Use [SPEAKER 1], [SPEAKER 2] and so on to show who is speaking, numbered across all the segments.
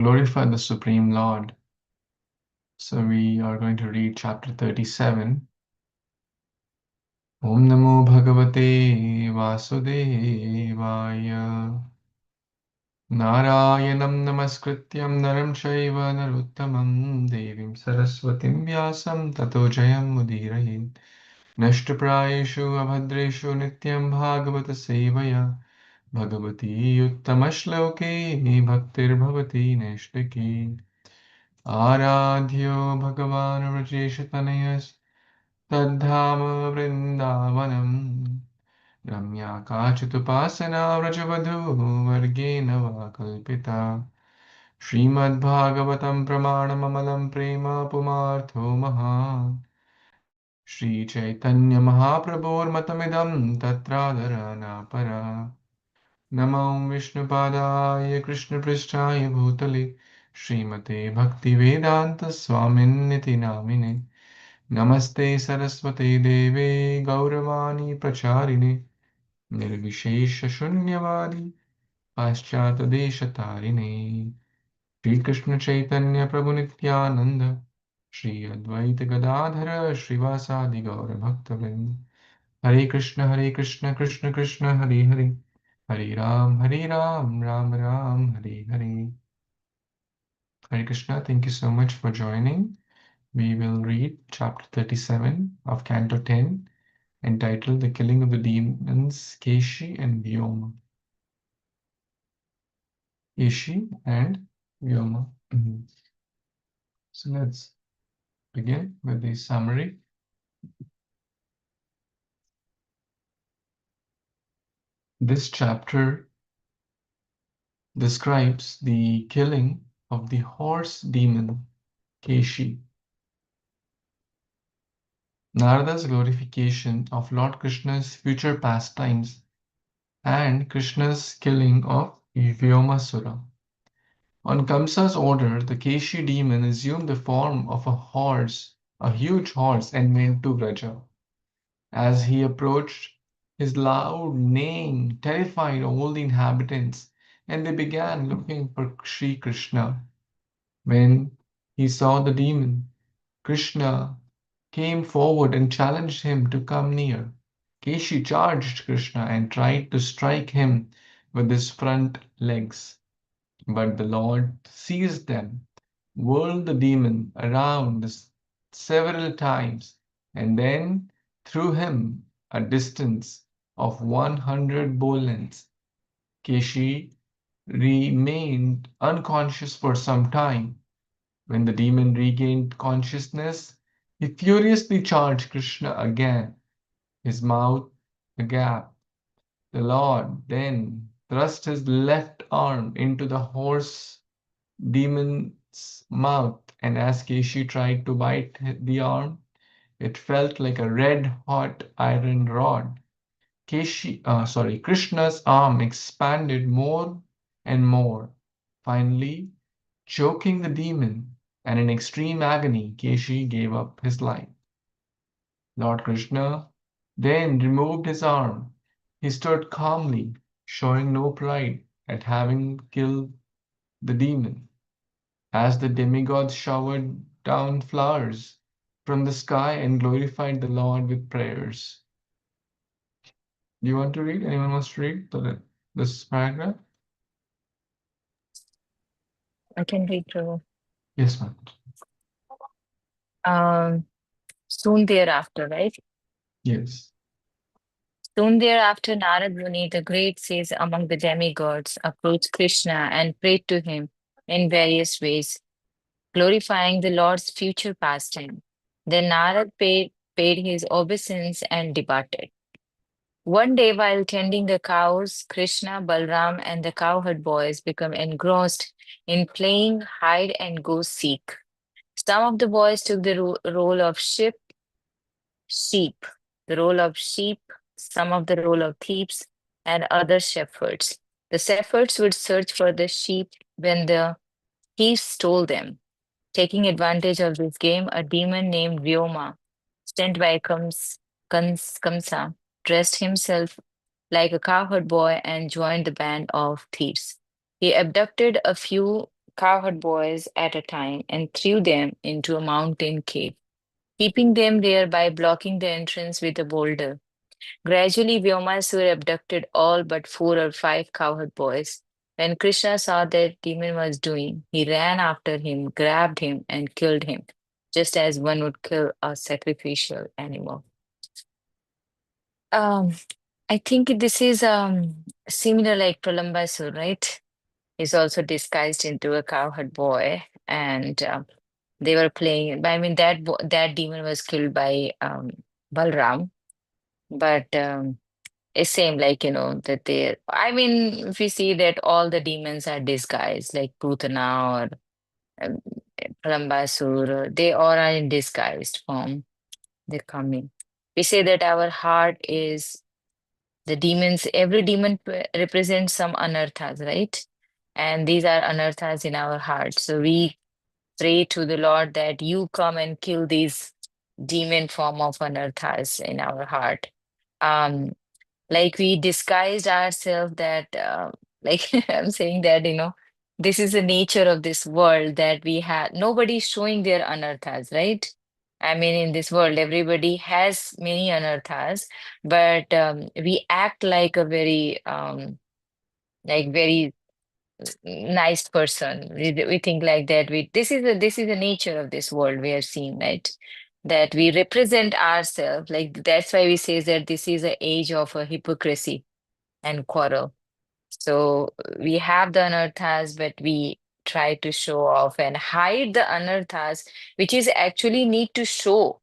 [SPEAKER 1] glorify the Supreme Lord. So we are going to read chapter 37. Om Namo Bhagavate Vasudevaya. Narayanam Namaskrityam Naram Shaiva Naruttamam Devim Saraswatim Vyasam Tato Jayam Mudiraye. Nashtaprayeshu Abhadreshu Nityam Bhagavata Sevaya. Bhagavati Uttamashloke Bhaktir Bhavati Neshtaki. आराध्यो भगवान् व्रजेशतनयस् तद्धाम वृन्दावनम् रम्या काचिदुपासना व्रजवधूवर्गेण वा कल्पिता श्रीमद्भागवतं प्रमाणममलं प्रेम पुमार्थो महान् श्रीचैतन्यमहाप्रभोर्मतमिदं तत्रादरानापरा नमो विष्णुपादाय कृष्णपृष्ठाय भूतले श्रीमते भक्तिवेदान्तस्वामिन्निति नामिने नमस्ते सरस्वते देवे गौरवाणी प्रचारिणे निर्विशेषशून्यवादी पाश्चात्यदेशतारिणे श्रीकृष्ण चैतन्य प्रभु नित्यानंद श्री अद्वैत गदाधर श्रीवासादि गौर भक्तवृंद हरे Krishna Krishna Krishna Hare Hare Hare Ram Ram Hare Hare. Hare Krishna, thank you so much for joining. We will read chapter 37 of Canto 10, entitled The Killing of the Demons, Keshi and Vyoma. Keshi and Vyoma. So let's begin with the summary. This chapter describes the killing of the horse demon, Keshi. Narada's glorification of Lord Krishna's future pastimes and Krishna's killing of Vyomasura. On Kamsa's order, the Keshi demon assumed the form of a horse, a huge horse, and went to Vraja. As he approached, his loud neighing terrified all the inhabitants, and they began looking for Sri Krishna. When he saw the demon, Krishna came forward and challenged him to come near. Keshi charged Krishna and tried to strike him with his front legs. But the Lord seized them, whirled the demon around several times, and then threw him a distance of 100 bow lengths. Keshi remained unconscious for some time. When the demon regained consciousness, he furiously charged Krishna again, his mouth agape. The Lord then thrust his left arm into the horse demon's mouth, and as Keshi tried to bite the arm, it felt like a red-hot iron rod. Krishna's arm expanded more and more, finally choking the demon, and in extreme agony, Keshi gave up his life. Lord Krishna then removed his arm. He stood calmly, showing no pride at having killed the demon. As the demigods showered down flowers from the sky and glorified the Lord with prayers. Do you want to read? Anyone wants to read this paragraph?
[SPEAKER 2] I can read through.
[SPEAKER 1] Yes, ma'am.
[SPEAKER 2] Soon thereafter, right?
[SPEAKER 1] Yes.
[SPEAKER 2] Soon thereafter, Narad Muni, the great sage among the demigods, approached Krishna and prayed to him in various ways, glorifying the Lord's future pastime. Then Narad paid his obeisance and departed. One day, while tending the cows, Krishna, Balram, and the cowherd boys became engrossed in playing hide and go seek. Some of the boys took the role of sheep, the role of sheep, some of the role of thieves, and other shepherds. The shepherds would search for the sheep when the thieves stole them. Taking advantage of this game, a demon named Vyoma, sent by Kamsa, dressed himself like a cowherd boy and joined the band of thieves. He abducted a few cowherd boys at a time and threw them into a mountain cave, keeping them there by blocking the entrance with a boulder. Gradually, Vyomasura abducted all but 4 or 5 cowherd boys. When Krishna saw that demon was doing, he ran after him, grabbed him, and killed him, just as one would kill a sacrificial animal. Um, I think this is similar like Pralambasur, right? He's also disguised into a cowherd boy, and they were playing. I mean, that demon was killed by Balram, but it's same like that they. I mean, if we see that all the demons are disguised, like Putana or um, Pralambasur, they all are in disguised form. They come in. We say that our heart is the demons, every demon represents some anarthas, right? And these are anarthas in our heart. So we pray to the Lord that you come and kill these demon form of anarthas in our heart. Um, like we disguised ourselves that, like I'm saying that, this is the nature of this world that we have. Nobody's showing their anarthas, right? I mean, in this world, everybody has many anarthas, but we act like a very nice person. We think like that. This is the nature of this world we are seeing, right? That we represent ourselves. Like that's why we say that this is an age of a hypocrisy and quarrel. So we have the anarthas, but we try to show off and hide the anarthas, which is actually need to show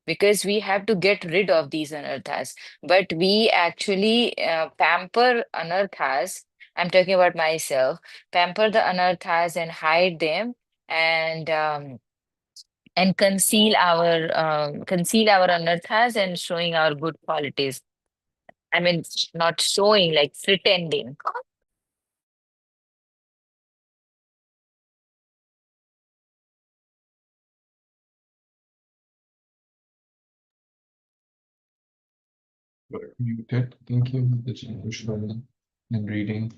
[SPEAKER 2] because we have to get rid of these anarthas. But we actually pamper anarthas. I'm talking about myself, pamper the anarthas and hide them and conceal our anarthas and showing our good qualities. I mean, not showing, like pretending.
[SPEAKER 1] You're muted. Thank you, Vishwan, and reading.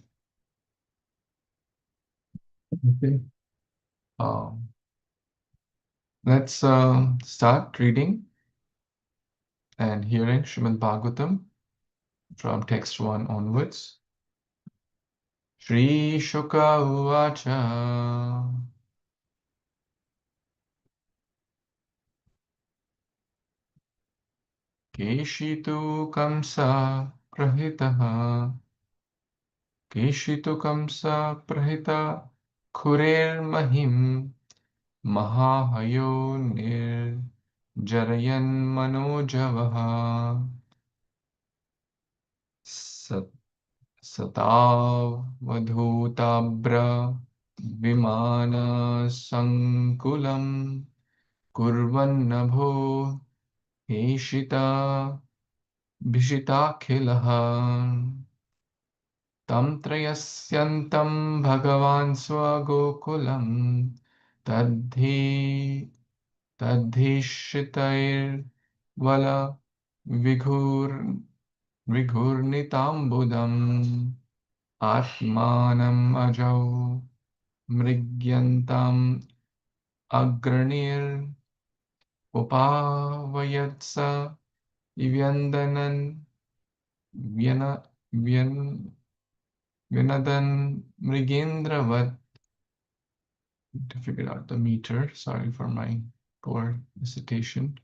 [SPEAKER 1] Okay. Um, let's start reading and hearing Srimad Bhagavatam from text 1 onwards. Shri Shuka Uvacha Keshitu Kamsa Prahitaha Keshitu Kamsa Prahita Kurer Mahim Mahahayo Nir Jarayan Manojavaha Sat Satavadhutabra Vimana Sankulam Kurvannabho Heshita Bhishitakhilah Tam Trayasyantam Bhagavan Swagokulam Tadhi Tadhishitair Vala Vighur Vighurnitambudam Atmanam Ajau Mrigyantam Agranir Upavayatsa Vyandanan Vyana Vyan Vyanadan Mrigendravat to figure out the meter. Sorry for my poor recitation.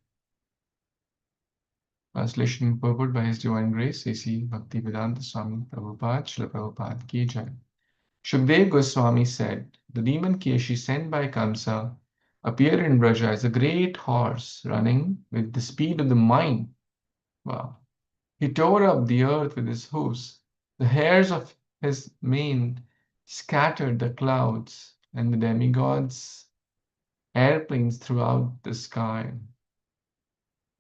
[SPEAKER 1] Translation and purport by His Divine Grace, A.C. Bhaktivedanta Swami Prabhupada, Srila Prabhupada Ki Jai. Shukdev Goswami said, the demon Keshi sent by Kamsa appeared in Braja as a great horse running with the speed of the mind. Wow. He tore up the earth with his hoofs. The hairs of his mane scattered the clouds and the demigods' airplanes throughout the sky.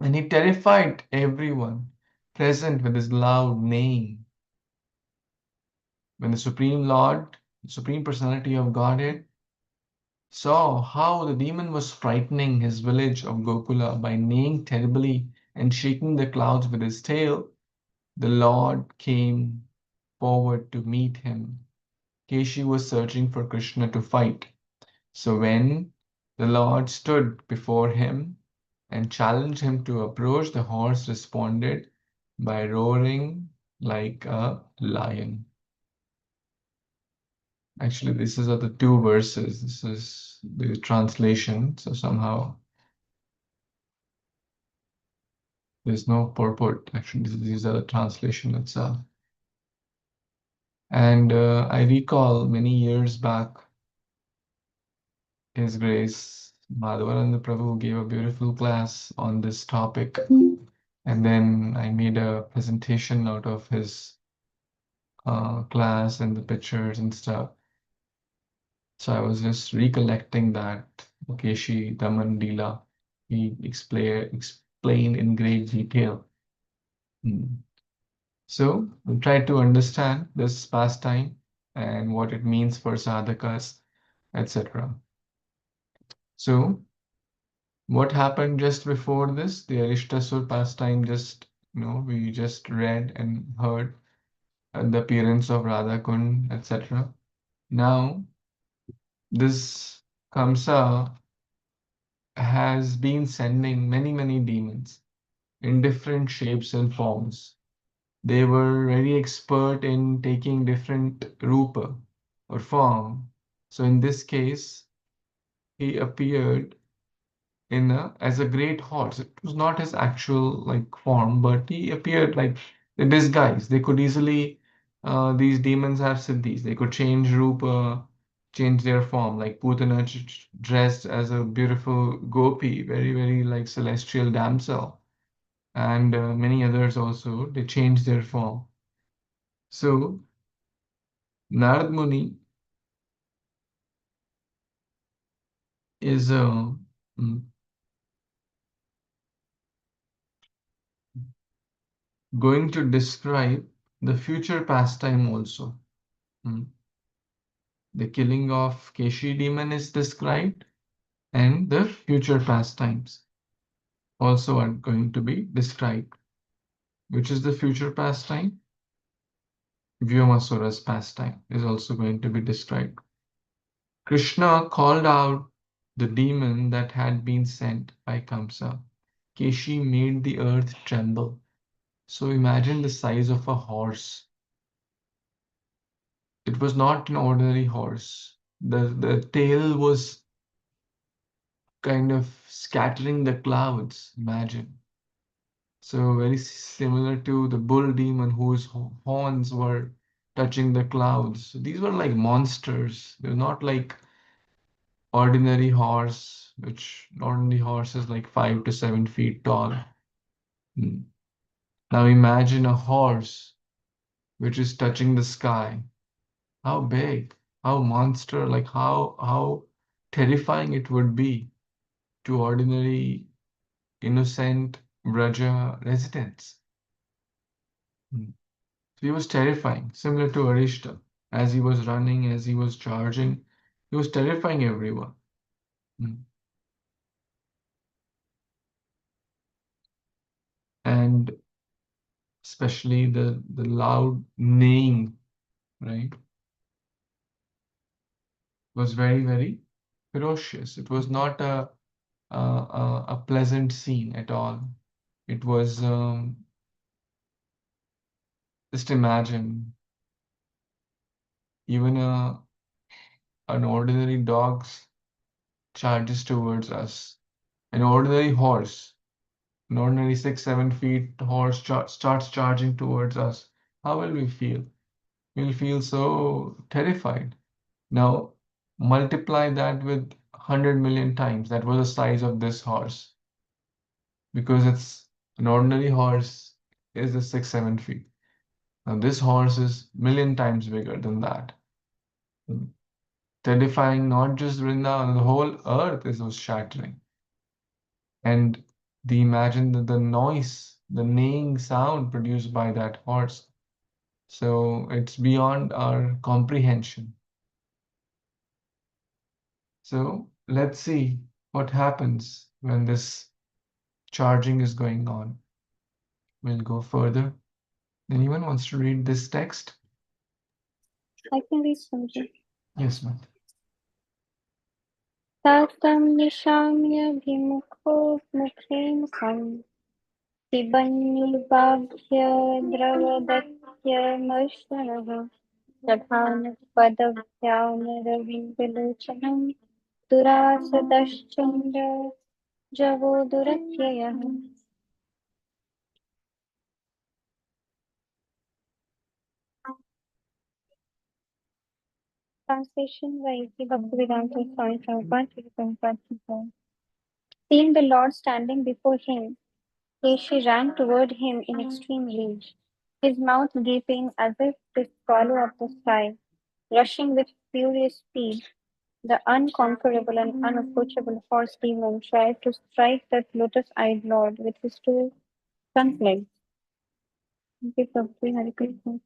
[SPEAKER 1] And he terrified everyone present with his loud neighing. When the Supreme Lord, the Supreme Personality of Godhead, saw how the demon was frightening his village of Gokula by neighing terribly and shaking the clouds with his tail, the Lord came forward to meet him. Keshi was searching for Krishna to fight. So when the Lord stood before him and challenged him to approach, the horse responded by roaring like a lion. Actually, this is the two verses. This is the translation. So somehow there's no purport. Actually, these are the translation itself. And I recall many years back, His Grace Madhavananda Prabhu gave a beautiful class on this topic. And then I made a presentation out of his class and the pictures and stuff. So I was just recollecting that Mukeshi Daman Leela. He explained in great detail. So we try to understand this pastime and what it means for sadhakas, etc. So what happened just before this? The Arishtasur pastime just, we just read and heard the appearance of Radha Kund, etc. Now, this Kamsa has been sending many, many demons in different shapes and forms. They were very expert in taking different rupa or form. So in this case, he appeared as a great horse. It was not his actual like form, but he appeared like a disguise. They could easily these demons have siddhis. They could change rupa, change their form. Like Putana dressed as a beautiful gopi, very very like celestial damsel, and many others also. They changed their form. So Narad Muni is mm, going to describe the future pastime also. Mm. The killing of Keshi demon is described, and the future pastimes also are going to be described. Which is the future pastime? Vyomasura's pastime is also going to be described. Krishna called out the demon that had been sent by Kamsa. Keshi made the earth tremble. So imagine the size of a horse. It was not an ordinary horse. The tail was kind of scattering the clouds. Imagine. So very similar to the bull demon whose horns were touching the clouds. So these were like monsters. They're not like ordinary horse, which ordinary horse is like 5 to 7 feet tall. Hmm. Now imagine a horse which is touching the sky. How big, how monster, like how terrifying it would be to ordinary innocent Braja residents. Hmm. So he was terrifying, similar to Arishta. As he was running, as he was charging, he was terrifying everyone. Mm. And especially the loud neighing, right, was very, very ferocious. It was not a pleasant scene at all. It was just imagine even an ordinary dog charges towards us. An ordinary horse, an ordinary 6, 7 feet horse starts charging towards us. How will we feel? We'll feel so terrified. Now, multiply that with 100 million times. That was the size of this horse because it's an ordinary horse is a 6, 7 feet. Now, this horse is million times bigger than that. Terrifying not just Vrindavan, the whole earth is was shattering. And imagine the noise, the neighing sound produced by that horse. So it's beyond our comprehension. So let's see what happens when this charging is going on. We'll go further. Anyone wants to read this text?
[SPEAKER 3] I can read something.
[SPEAKER 1] Yes, ma'am.
[SPEAKER 3] तातं निशाम्य विमुखो मुखेन खं पिबन्निबाह्यद्रवदत्यमर्शनः सभानपदभ्यामरविन्दलोचनं दुरासदश्चन्द्र जवो दुरत्ययः. Translation by A.C. Bhaktivedanta Swami Prabhupada, Srila Prabhupada Ki Jai. Seeing the Lord standing before him, Keshi ran toward him in extreme rage, his mouth gaping as if to swallow up the sky. Rushing with furious speed, the unconquerable and unapproachable horse demon tried to strike that lotus-eyed lord with his two front legs. Thank you, Prabhupada. Hare Krishna.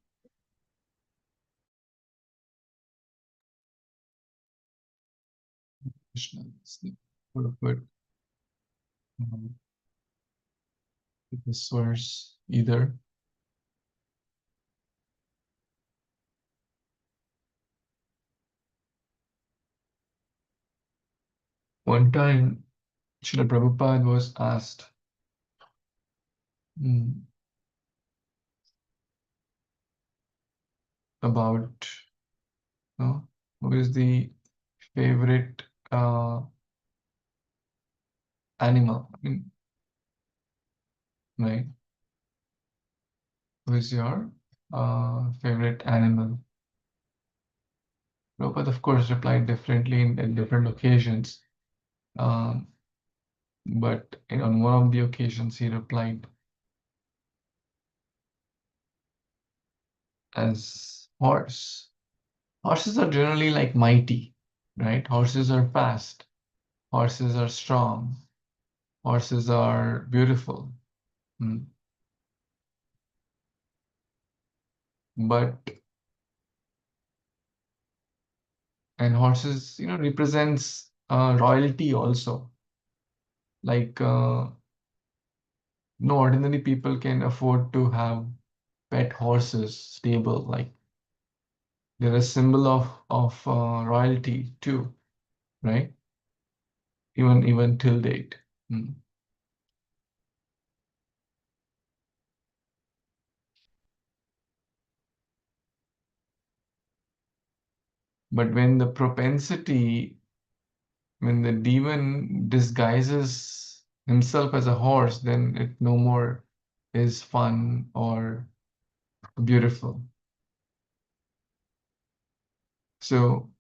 [SPEAKER 1] Krishna is the perfect this verse either. One time, Srila Prabhupada was asked about who is the favorite animal. Right? Who is your favorite animal? Prabhupada, of course, replied differently in different occasions. But on one of the occasions, he replied as horse. Horses are generally like mighty, right? Horses are fast. Horses are strong. Horses are beautiful. But and horses, represents royalty also. Like no ordinary people can afford to have pet horses stable. Like they're a symbol of royalty too, right? Even till date. But when the demon disguises himself as a horse, then it no more is fun or beautiful. So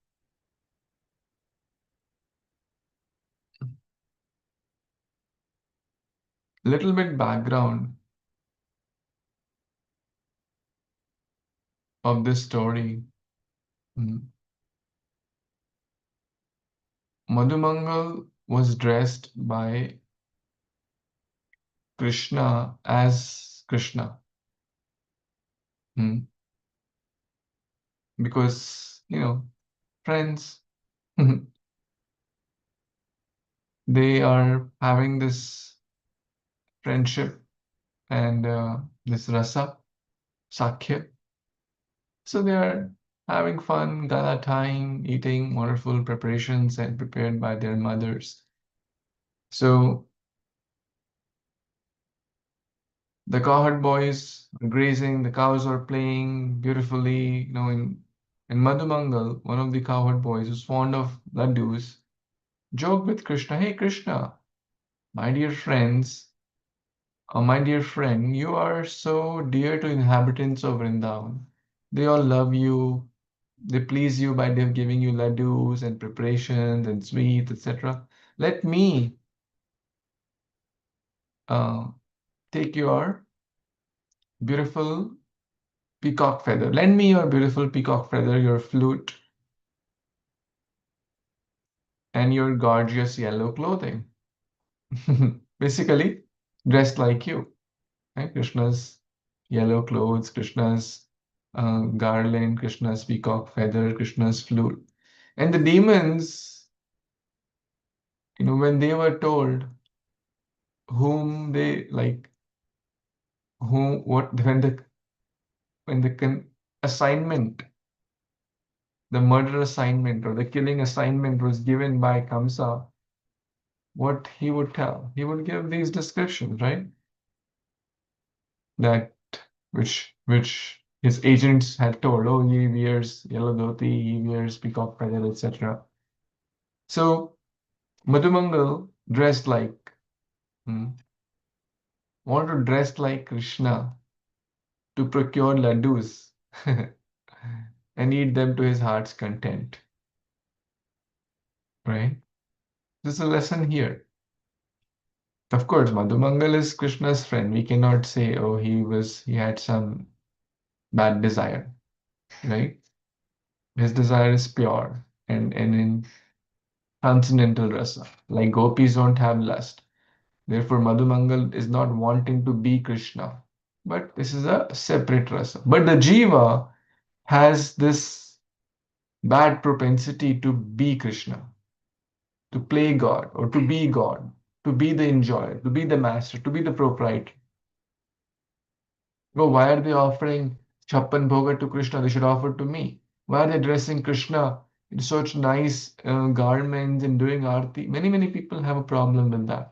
[SPEAKER 1] little bit background of this story. Madhumangal was dressed by Krishna as Krishna. Because, friends, they are having this friendship and this rasa, sakhya. So they are having fun, gala time, eating wonderful preparations and prepared by their mothers. So the cowherd boys are grazing, the cows are playing beautifully. In Madhumangal, one of the cowherd boys who's fond of laddus, joked with Krishna, "Hey Krishna, my dear friends, my dear friend, you are so dear to inhabitants of Vrindavan. They all love you. They please you by giving you laddus and preparations and sweets, etc. Let me uh, take your beautiful peacock feather. Lend me your beautiful peacock feather, your flute, and your gorgeous yellow clothing." Basically, dressed like you, right? Krishna's yellow clothes, Krishna's garland, Krishna's peacock feather, Krishna's flute. And the demons, when they were told whom they like, whom, what, when the assignment the murder assignment or the killing assignment was given by Kamsa, what he would tell? He would give these descriptions, right? That which his agents had told, oh, he wears yellow dhoti, he wears peacock feather, etc. So Madhumangal dressed like, wanted to dress like Krishna to procure laddus and eat them to his heart's content. Right? This is a lesson here. Of course, Madhumangal is Krishna's friend. We cannot say, oh, he had some bad desire, right? His desire is pure and in transcendental rasa. Like gopis don't have lust. Therefore, Madhumangal is not wanting to be Krishna. But this is a separate rasa. But the jiva has this bad propensity to be Krishna, to play God or to be God, to be the enjoyer, to be the master, to be the proprietor. Oh, why are they offering Chappan Bhoga to Krishna? They should offer to me. Why are they dressing Krishna in such nice garments and doing arti? Many people have a problem with that.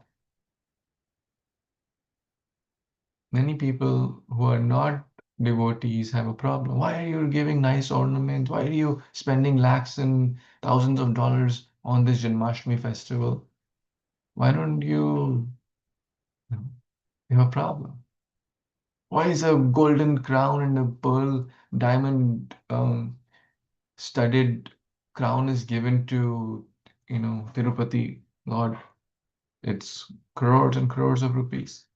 [SPEAKER 1] Many people who are not devotees have a problem. Why are you giving nice ornaments? Why are you spending lakhs and thousands of dollars on this Janmashtami festival? Why don't you have a problem? Why is a golden crown and a pearl diamond studded crown is given to, Tirupati Lord? It's crores and crores of rupees.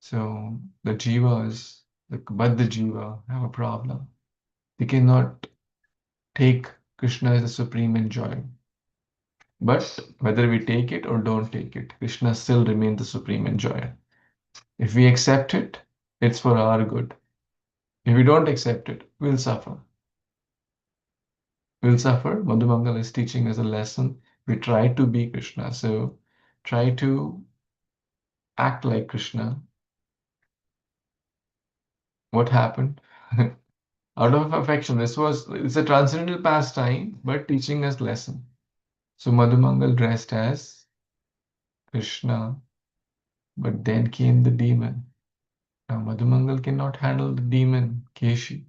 [SPEAKER 1] So the jivas, the Baddha jiva, have a problem. They cannot take Krishna as the supreme enjoyer. But whether we take it or don't take it, Krishna still remains the supreme enjoyer. If we accept it, it's for our good. If we don't accept it, we'll suffer. We'll suffer. Madhumangal is teaching us a lesson. We try to be Krishna, so try to act like Krishna. What happened? Out of affection, it's a transcendental pastime, but teaching us lesson. So Madhumangal dressed as Krishna, but then came the demon. Now Madhumangal cannot handle the demon, Keshi,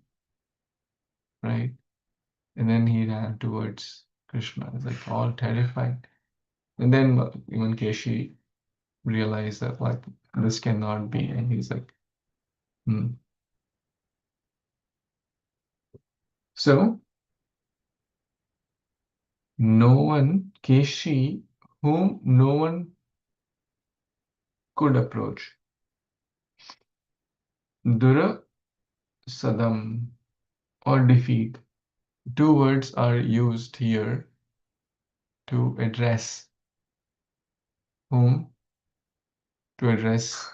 [SPEAKER 1] right? And then he ran towards Krishna. He's like all terrified. And then even Keshi realized that like this cannot be, and he's like, hmm. So no one, Keshi, whom no one could approach. Dura Sadam or defeat. Two words are used here to address whom? To address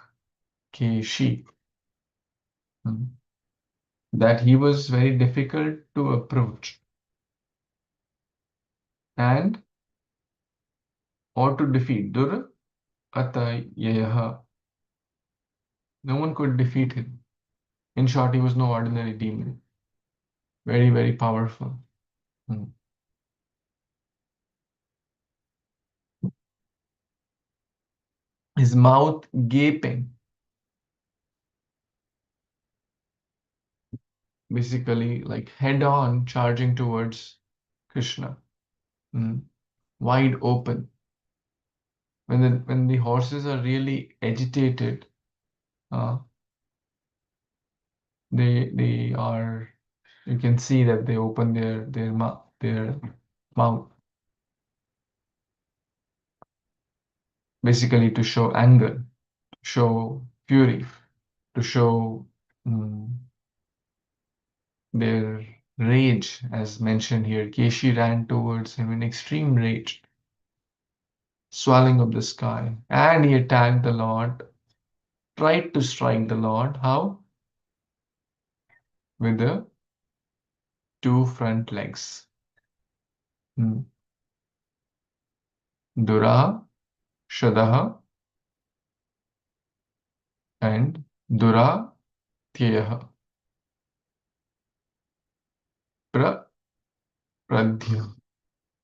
[SPEAKER 1] Keshi. That he was very difficult to approach and or to defeat. Dur Atayaha. No one could defeat him. In short, he was no ordinary demon. Very, very powerful. His mouth gaping, basically like head on charging towards Krishna. Wide open. When the horses are really agitated, they are, you can see that they open their mouth basically to show anger, to show fury, to show their rage, as mentioned here. Keshi ran towards him in extreme rage, swallowing up the sky, and he attacked the Lord, tried to strike the Lord. How? With the two front legs. Dura, Shadaha, and Dura, Tyayaha. Pradhyam,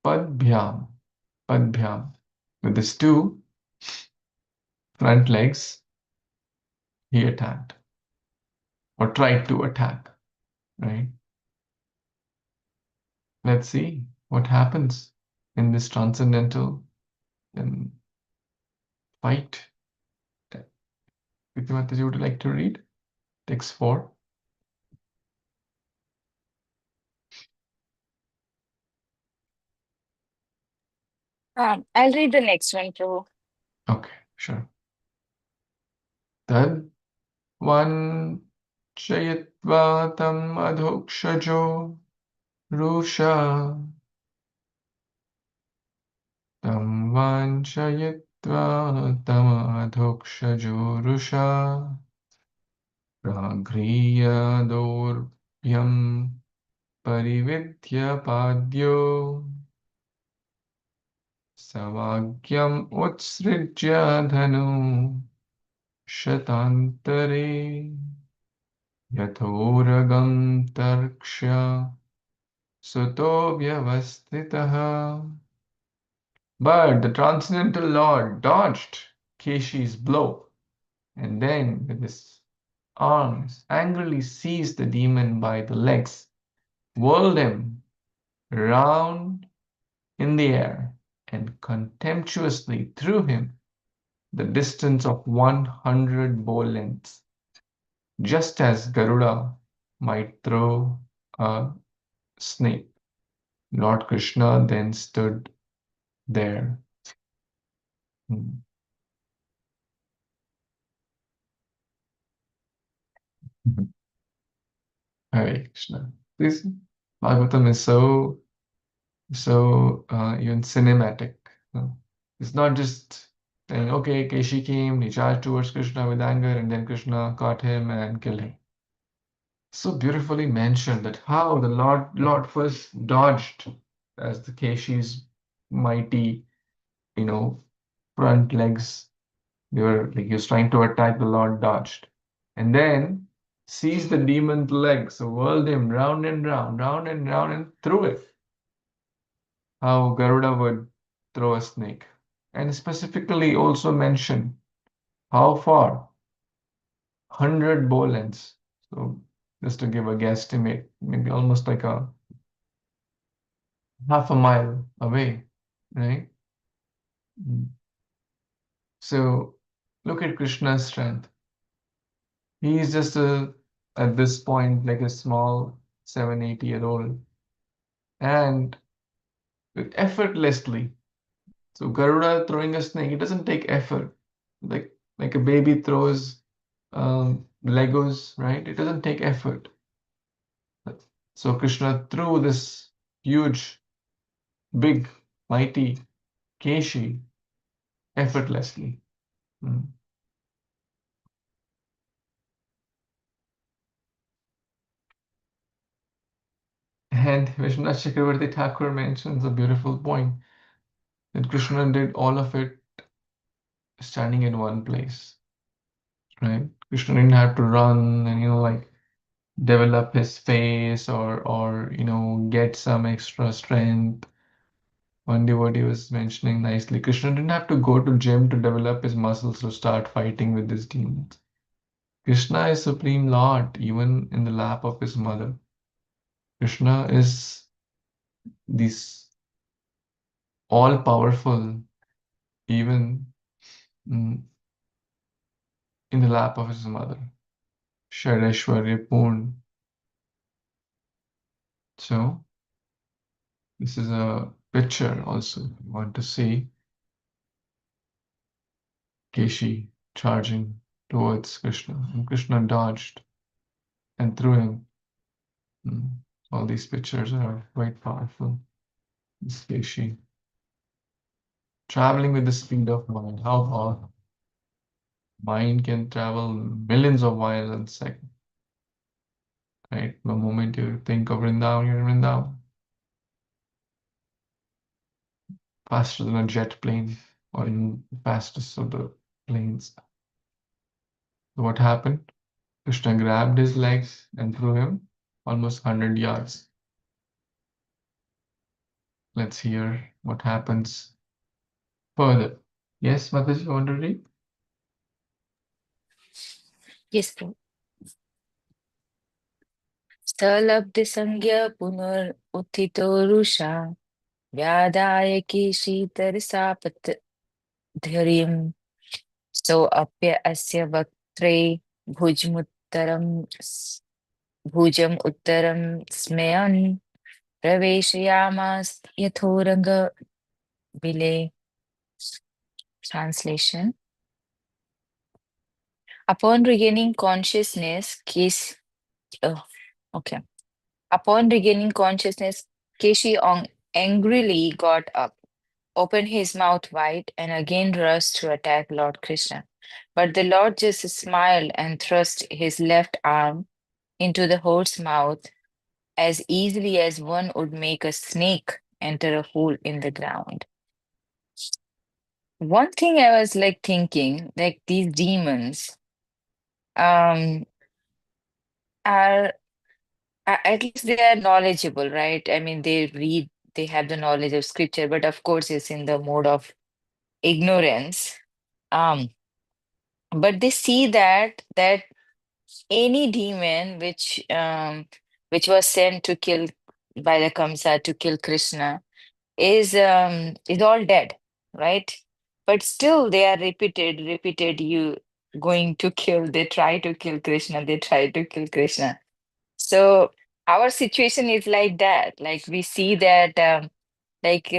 [SPEAKER 1] Padbhyam, Padbhyam. With his two front legs, he attacked or tried to attack, right? Let's see what happens in this transcendental fight. Mataji, would you like to read? Text 4.
[SPEAKER 2] I'll read the next one, Prabhu.
[SPEAKER 1] Okay, sure. Tad vanchayatva tam adhokshajo rusha tam vanchayatva tam adhokshajo rusha pragriya dorpyam parividya padyo savagyam utsrijya dhanu shatantare yathoragam tarksha suto vyavastitaha. But the Transcendental Lord dodged Keshi's blow and then, with his arms, angrily seized the demon by the legs, whirled him round in the air, and contemptuously threw him the distance of 100 bow lengths, just as Garuda might throw a snake. Lord Krishna then stood there. Hare Krishna. This Bhagavatam is so even cinematic. It's not just saying, okay, Keshi came, he charged towards Krishna with anger, and then Krishna caught him and killed him. So beautifully mentioned that how the Lord first dodged as the Keshi's mighty, front legs. They were like he was trying to attack, the Lord dodged. And then seized the demon's leg, so whirled him round and round, round and round, and threw it. How Garuda would throw a snake. And specifically also mention how far? 100 bow lengths. So just to give a guesstimate, maybe almost like a half a mile away, right? So look at Krishna's strength. He is just at this point like a small 7, 8 year old, and effortlessly. So Garuda throwing a snake, it doesn't take effort. Like a baby throws Legos, right? It doesn't take effort. So Krishna threw this huge, big, mighty Keshi effortlessly. Mm. And Vishwanath Chakravarti Thakur mentions a beautiful point that Krishna did all of it standing in one place, right? Krishna didn't have to run and like develop his face or get some extra strength. One devotee was mentioning nicely, Krishna didn't have to go to gym to develop his muscles to start fighting with these demons. Krishna is Supreme Lord, even in the lap of his mother. Krishna is this all-powerful, even in the lap of his mother. Shareshwarya Purn. So, this is a picture also. You want to see Keshi charging towards Krishna, and Krishna dodged and threw him. All these pictures are quite powerful. This Keshi traveling with the speed of mind. How far? Mind can travel millions of miles in a second. Right? The moment you think of Vrindavan, you're in Vrindavan. Faster than a jet plane or in the fastest of the planes. So what happened? Krishna grabbed his legs and threw him almost 100 yards. Let's hear what happens further. Yes, Mataji, you want to read?
[SPEAKER 2] Yes, Prabhu. Stalabdhisangya punar uttito rusha vyadayaki शीतरसापत धैर्यं So apya asya vaktre bhujmuttaram bhujam uttaram smayan praveshayamas yathoranga bile. Translation. Upon regaining consciousness, oh, okay. Upon regaining consciousness, angrily got up, opened his mouth wide, and again rushed to attack Lord Krishna. But the Lord just smiled and thrust his left arm into the horse's mouth as easily as one would make a snake enter a hole in the ground. One thing I was like thinking, like these demons um are at least they are knowledgeable, right? I mean, they read, they have the knowledge of scripture, but of course it's in the mode of ignorance. Um, but they see that any demon which was sent to kill by the Kamsa to kill Krishna is all dead, right? But still they are repeated you going to kill, they try to kill Krishna, they try to kill Krishna. So our situation is like that. Like we see that like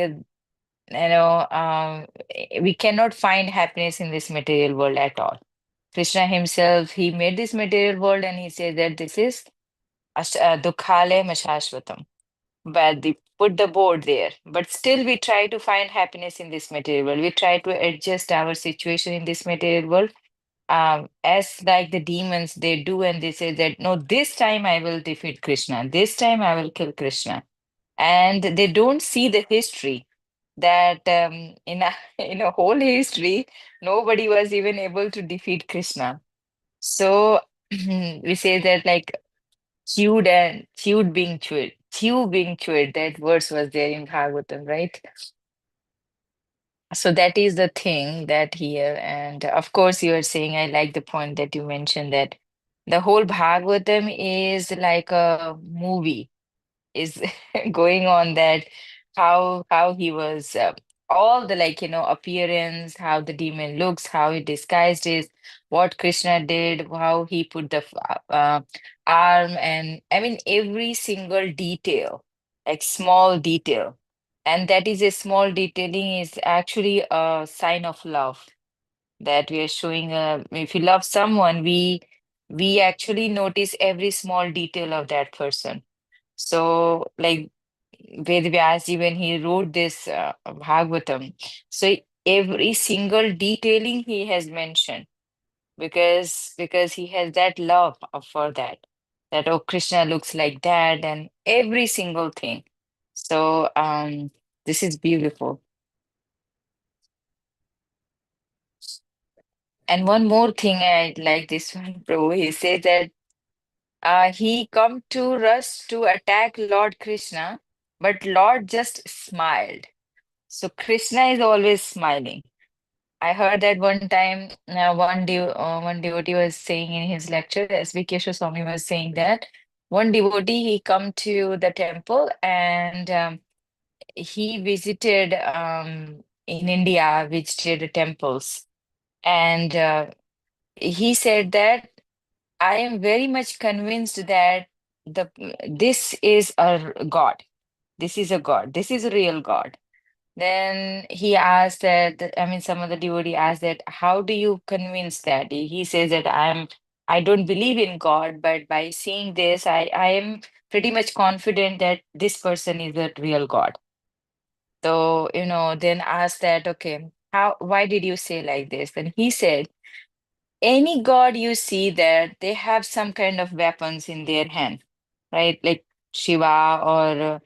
[SPEAKER 2] we cannot find happiness in this material world at all. Krishna himself, he made this material world and he says that this is dukhale mashashvatam. But they put the board there. But still we try to find happiness in this material world. We try to adjust our situation in this material world. As like the demons they do, and they say that no, this time I will defeat Krishna, this time I will kill Krishna. And they don't see the history that in a in a whole history, nobody was even able to defeat Krishna. So we say that like chewed being chewed, chew being chewed. That verse was there in Bhagavatam, right? So that is the thing that here, and of course you are saying, I like the point that you mentioned that the whole Bhagavatam is like a movie, is going on that how he was all the like appearance, how the demon looks, how he disguised his, what Krishna did, how he put the arm, and I mean every single detail, like small detail, and that is a small detailing is actually a sign of love that we are showing. If you love someone, we actually notice every small detail of that person. So, like Ved Vyasji, when he wrote this Bhagavatam, so every single detailing he has mentioned because he has that love for that. That oh, Krishna looks like that, and every single thing. So, this is beautiful. And one more thing I like this one, Prabhu. He says that he come to us to attack Lord Krishna, but Lord just smiled. So Krishna is always smiling. I heard that one time, one devotee was saying in his lecture, S.V. Keshav Swami was saying that one devotee he come to the temple and he visited in India, visited temples, and he said that I am very much convinced that the this is a God. This is a God. This is a real God. Then he asked that, I mean, some of the devotee asked that, how do you convince that? He says that I don't believe in God, but by seeing this, I am pretty much confident that this person is a real God. So, then asked that, okay, why did you say like this? And he said, any god you see there, they have some kind of weapons in their hand, right? Like Shiva or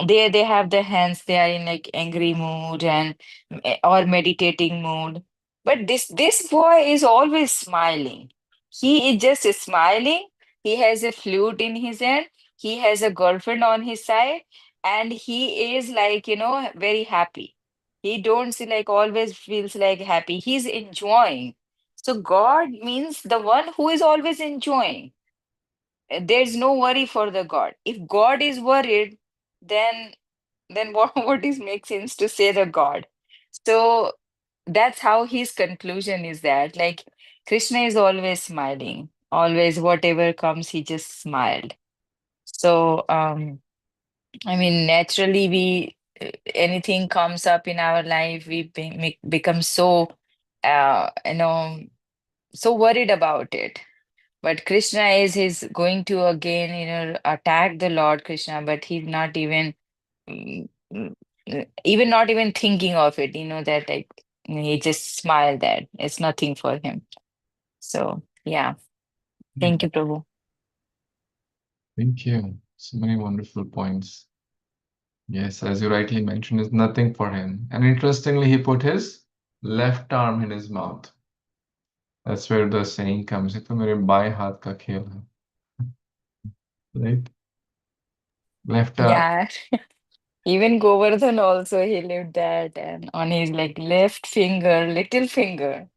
[SPEAKER 2] they have the hands, they are in like angry mood and or meditating mood. But this boy is always smiling. He is just smiling. He has a flute in his hand. He has a girlfriend on his side, and he is like, very happy. He don't see like always feels like happy. He's enjoying. So God means the one who is always enjoying. There's no worry for the God. If God is worried, then what is makes sense to say the God? So that's how his conclusion is that like Krishna is always smiling, always whatever comes, he just smiled. So I mean, naturally, anything comes up in our life, become so, you know, so worried about it. But Krishna is going to again, attack the Lord Krishna, but he's not even, mm, even not even thinking of it. That like he just smiled that it's nothing for him. So yeah, thank
[SPEAKER 1] Hmm.
[SPEAKER 2] you, Prabhu.
[SPEAKER 1] Thank you. So many wonderful points. Yes, as you rightly mentioned, it's nothing for him. And interestingly, he put his left arm in his mouth. That's where the saying comes, "ये तो मेरे बाएं हाथ का खेल है." Right? Left arm.
[SPEAKER 2] Yeah. Even Govardhan also he lived that and on his like left finger, little finger.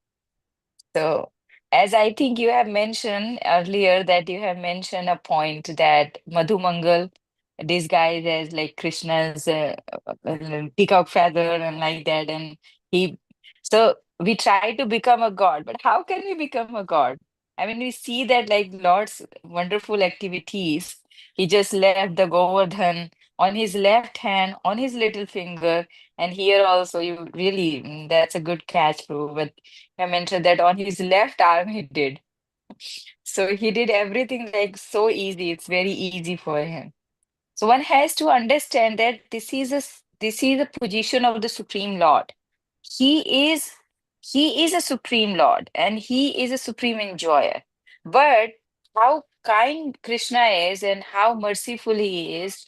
[SPEAKER 2] So as I think you have mentioned earlier that you have mentioned a point that Madhumangal disguised as like Krishna's peacock feather and like that and he so we try to become a god, but how can we become a god? I mean we see that like Lord's wonderful activities. He just left the Govardhan on his left hand, on his little finger, and here also you really that's a good catch, bro. But I mentioned that on his left arm he did. So he did everything like so easy. It's very easy for him. So one has to understand that this is a position of the Supreme Lord. He is he is a Supreme Lord and he is a supreme enjoyer. But how kind Krishna is and how merciful he is,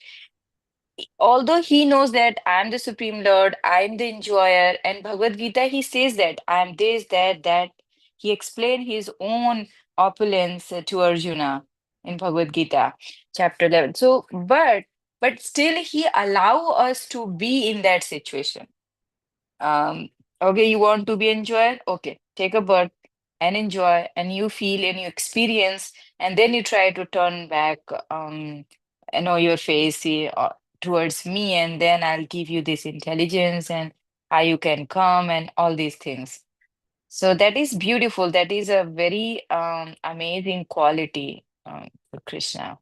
[SPEAKER 2] although he knows that I'm the Supreme Lord, I'm the enjoyer, and Bhagavad Gita, he says that I'm this, that, that. He explained his own opulence to Arjuna in Bhagavad Gita, chapter 11. So, but still he allow us to be in that situation. Um, okay, you want to be enjoyed? Okay, take a birth and enjoy, and you feel and you experience, and then you try to turn back, your face towards me, and then I'll give you this intelligence and how you can come and all these things. So that is beautiful. That is a very amazing quality for Krishna.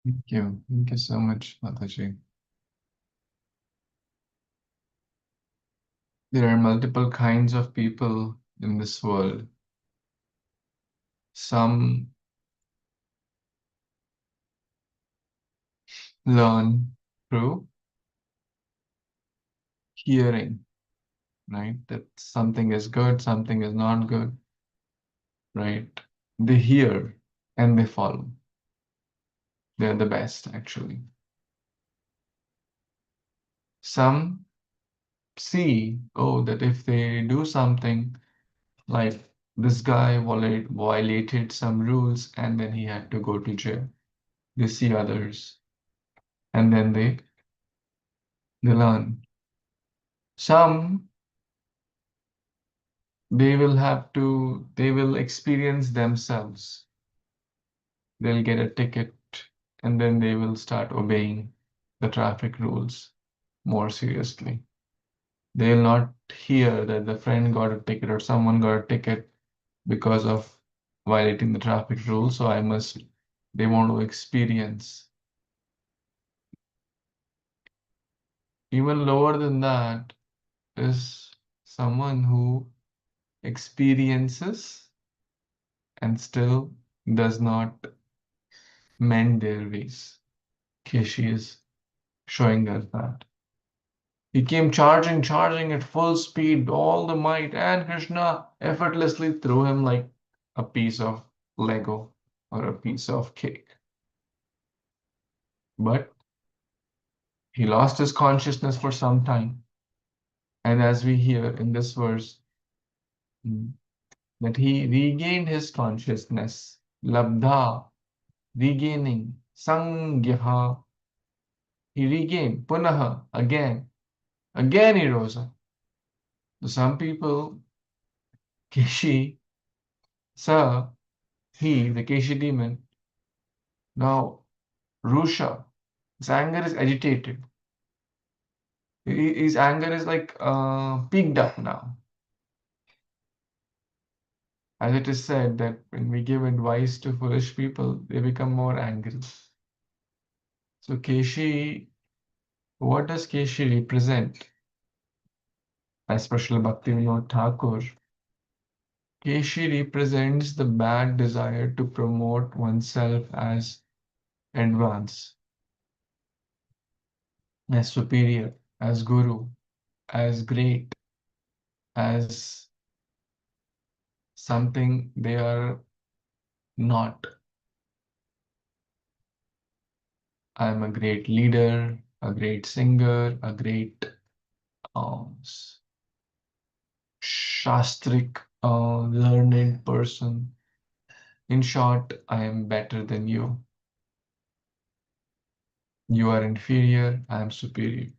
[SPEAKER 1] Thank you. Thank you so much, Mataji. There are multiple kinds of people in this world. Some learn through hearing, right? That something is good, something is not good, right? They hear and they follow. They're the best, actually. Some see, oh, that if they do something like this guy violated some rules and then he had to go to jail. They see others and then they learn. Some they will experience themselves. They'll get a ticket and then they will start obeying the traffic rules more seriously. They'll not hear that the friend got a ticket or someone got a ticket because of violating the traffic rules, so they want to experience. Even lower than that is someone who experiences and still does not mend their ways. Keshi is showing us that. He came charging at full speed, all the might, and Krishna effortlessly threw him like a piece of Lego or a piece of cake. But he lost his consciousness for some time. And as we hear in this verse, that he regained his consciousness Labdha, regaining. Sangyaha, he regained. Punaha, again. Again he rose up. So some people, Keshi, Sa, he, the Keshi demon, now Rusha, his anger is agitated. His anger is like peaked up now. As it is said that when we give advice to foolish people, they become more angry. So Keshi, what does Keshi represent? As per Srila Bhaktivinoda Thakur, Keshi represents the bad desire to promote oneself as advanced, as superior, as guru, as great, as something they are not. I am a great leader, a great singer, a great um, shastric, learned person. In short, I am better than you. You are inferior, I am superior.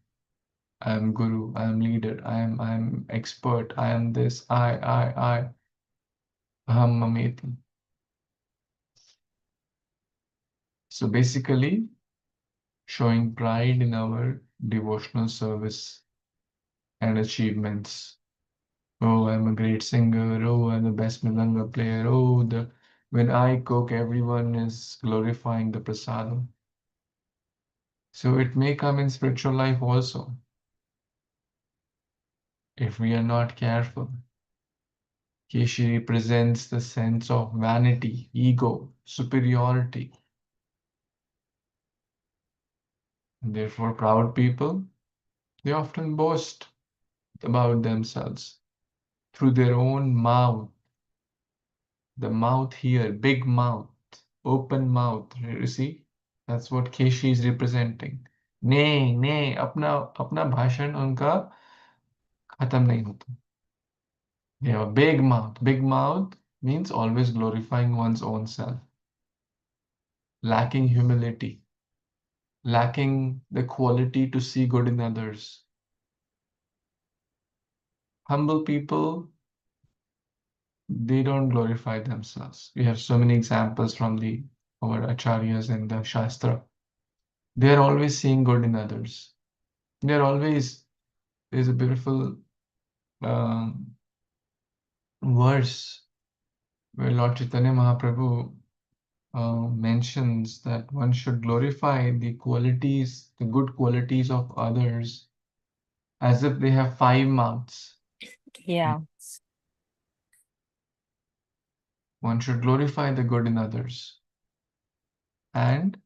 [SPEAKER 1] I am guru, I am leader, I am expert, I am this, I, aham mameti. So basically, showing pride in our devotional service and achievements. Oh, I'm a great singer. Oh, I'm the best Mridanga player. Oh, when I cook, everyone is glorifying the prasadam. So it may come in spiritual life also if we are not careful. Keshi represents the sense of vanity, ego, superiority. And therefore, proud people, they often boast about themselves through their own mouth. The mouth here, big mouth, open mouth. You see, that's what Keshi is representing. नहीं अपना अपना भाषण उनका खत्म नहीं होता. They have a big mouth. Big mouth means always glorifying one's own self, lacking humility, lacking the quality to see good in others. Humble people, they don't glorify themselves. We have so many examples from our acharyas in the Shastra. They are always seeing good in others. They're always, there's a beautiful um, verse where Lord Chaitanya Mahaprabhu mentions that one should glorify the qualities, the good qualities of others as if they have five mouths.
[SPEAKER 2] Yeah.
[SPEAKER 1] One should glorify the good in others. And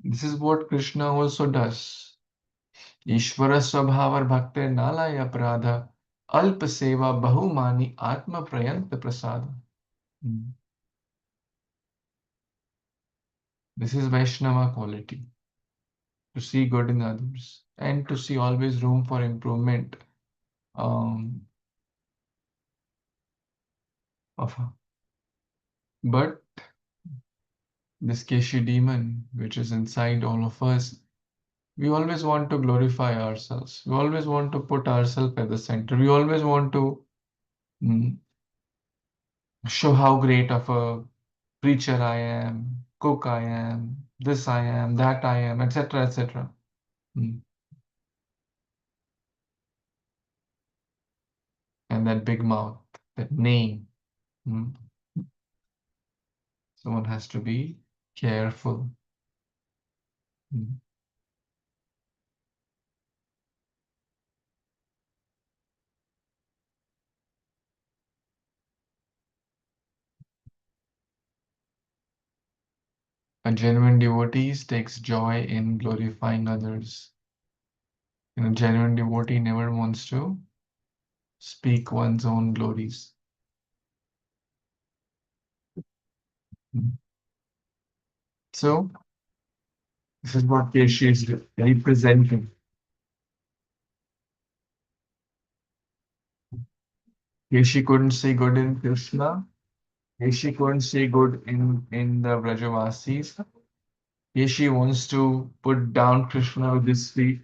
[SPEAKER 1] this is what Krishna also does. Ishvara Swabhavar Bhakte Nalaya Prada Alpa Seva Bahumani Atma Prayanta Prasada. This is Vaishnava quality, to see good in others and to see always room for improvement um, of but this Keshi demon which is inside all of us, we always want to glorify ourselves, we always want to put ourselves at the center, we always want to mm, show how great of a preacher I am, cook I am, this I am, that I am, etc., etc. And that big mouth, that name. Mm. So one has to be careful. Mm. A genuine devotee takes joy in glorifying others. Genuine devotee never wants to speak one's own glories. Mm. So this is what Keshi is representing. Keshi couldn't see good in Krishna, Keshi couldn't see good in the Vrajavasis. Keshi wants to put down Krishna with his feet.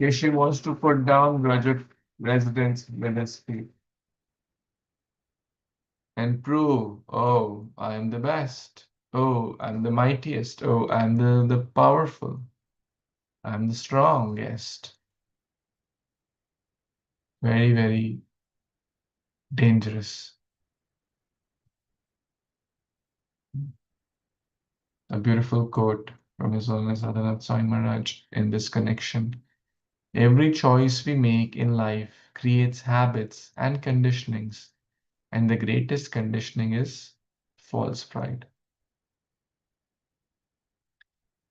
[SPEAKER 1] Keshi wants to put down Vraja residents with his feet and prove, oh, I am the best. Oh, I'm the mightiest. Oh, I'm the powerful. I'm the strongest. Very, very dangerous. A beautiful quote from His Holiness Adhanath Swami Maharaj in this connection. Every choice we make in life creates habits and conditionings, and the greatest conditioning is false pride.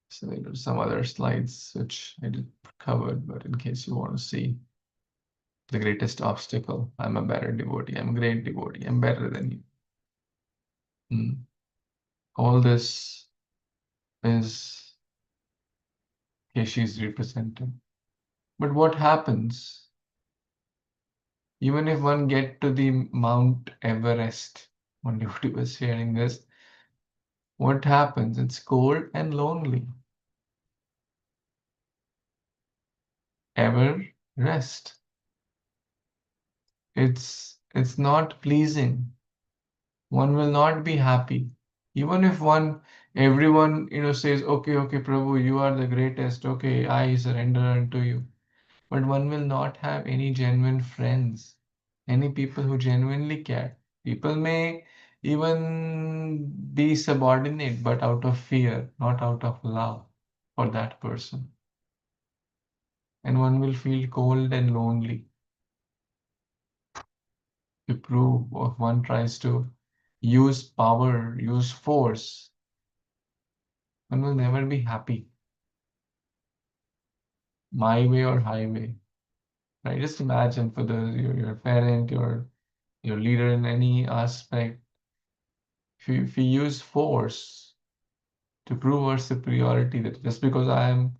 [SPEAKER 1] So there are some other slides which I did covered, but in case you want to see the greatest obstacle, I'm a better devotee, I'm a great devotee, I'm better than you. All this is Keshi's representing. But what happens even if one get to the Mount Everest? One devotee was sharing this. What happens? It's cold and lonely. Ever rest. It's not pleasing. One will not be happy. Even if everyone, says, okay, okay, Prabhu, you are the greatest. Okay, I surrender unto you. But one will not have any genuine friends, any people who genuinely care. People may even be subordinate, but out of fear, not out of love for that person. And one will feel cold and lonely. To prove, if one tries to use power, use force, one will never be happy. My way or highway. Right? Just imagine for your parent, your leader in any aspect. If we use force to prove our superiority, that just because I am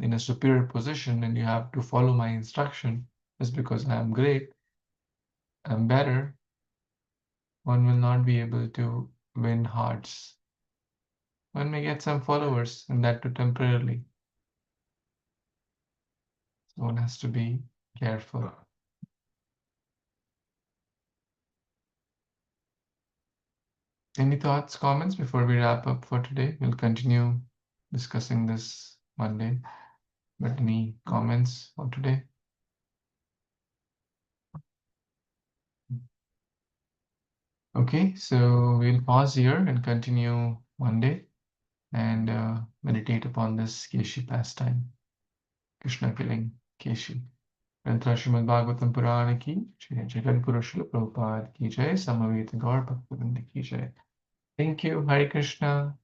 [SPEAKER 1] in a superior position and you have to follow my instruction, just because I am great, I'm better, one will not be able to win hearts. One may get some followers, and that too temporarily. So one has to be careful. Any thoughts, comments before we wrap up for today? We'll continue discussing this Monday. But any comments for today? Okay, so we'll pause here and continue Monday and meditate upon this Keshi pastime, Krishna killing Keshi. Granth Srimad Bhagavatam Purana ki jai, Jagat Guru Srila Prabhupada ki jai, Samaveta Gaur Bhaktivinoda ki jai. Thank you. Hare Krishna.